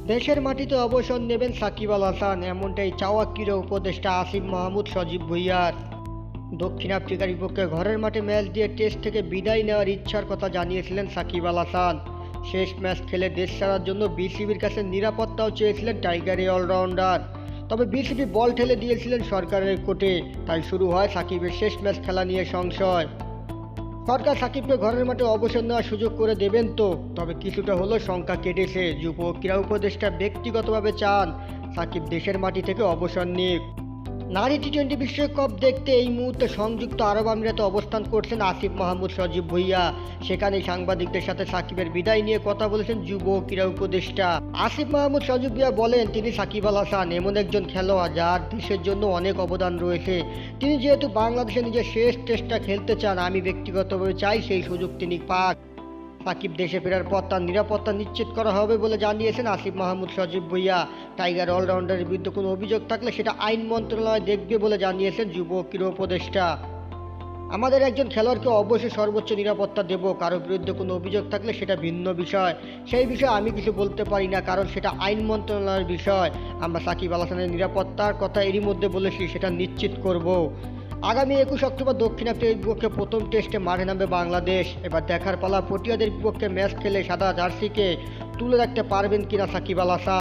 দেশের মাটিতে অবসর নেবেন সাকিব আল হাসান, এমনটাই চাওয়া ক্রীড়া উপদেষ্টা আসিফ মাহমুদ সজীব ভুঁইয়ার। দক্ষিণ আফ্রিকার বিপক্ষে ঘরের মাঠে ম্যাচ দিয়ে টেস্ট থেকে বিদায় নেওয়ার ইচ্ছার কথা জানিয়েছিলেন সাকিব আল হাসান। শেষ ম্যাচ খেলে দেশ ছাড়ার জন্য বিসিবির কাছে নিরাপত্তাও চেয়েছিলেন টাইগার এই অলরাউন্ডার। তবে বিসিবি বল ঠেলে দিয়েছিলেন সরকারের কোর্টে, তাই শুরু হয় সাকিবের শেষ ম্যাচ খেলা নিয়ে সংশয়। সরকার সাকিবকে ঘরের মাঠে অবসর নেওয়ার সুযোগ করে দেবেন তো, তবে কিছুটা হলেও শঙ্কা কেটেছে। যুব ক্রীড়া উপদেষ্টা ব্যক্তিগতভাবে চান সাকিব দেশের মাটি থেকে অবসর নিক। নারী টি-20 বিশ্বকাপ দেখতে এই মুহূর্তে সংযুক্ত আরব আমিরাতে অবস্থান করছেন আসিফ মাহমুদ সজীব ভুঁইয়া। সেখানেই সাংবাদিকদের সাথে সাকিবের বিদায় নিয়ে কথা বলেছেন যুব ক্রীড়া উপদেষ্টা আসিফ মাহমুদ সজীব ভুঁইয়া। বলেন, তিনি সাকিব আল হাসান এমন একজন খেলোয়াড় যার দেশের জন্য অনেক অবদান রয়েছে। তিনি যেহেতু বাংলাদেশে নিজের শেষ টেস্টটা খেলতে চান, আমি ব্যক্তিগতভাবে চাই সেই সুযোগ তিনি পাক। সাকিব দেশে ফেরার পর তার নিরাপত্তা নিশ্চিত করা হবে বলে জানিয়েছেন আসিফ মাহমুদ সজীব ভুঁইয়া। টাইগার অলরাউন্ডারের বিরুদ্ধে কোনো অভিযোগ থাকলে সেটা আইন মন্ত্রণালয় দেখবে বলে জানিয়েছেন যুব ক্রীড়া উপদেষ্টা। আমাদের একজন খেলোয়াড়কে অবশ্যই সর্বোচ্চ নিরাপত্তা দেব, কারোর বিরুদ্ধে কোনো অভিযোগ থাকলে সেটা ভিন্ন বিষয়। সেই বিষয়ে আমি কিছু বলতে পারি না, কারণ সেটা আইন মন্ত্রণালয়ের বিষয়। আমরা সাকিব আল হাসানের নিরাপত্তার কথা এরই মধ্যে বলেছি, সেটা নিশ্চিত করব। আগামী 21 অক্টোবর দক্ষিণ আফ্রিকার বিপক্ষে প্রথম টেস্টে মাঠে নামবে বাংলাদেশ। এবার দেখার পালা পটিয়াদের বিপক্ষে ম্যাচ খেলে সাদা জার্সিকে তুলে রাখতে পারবেন কিনা সাকিব আল হাসান।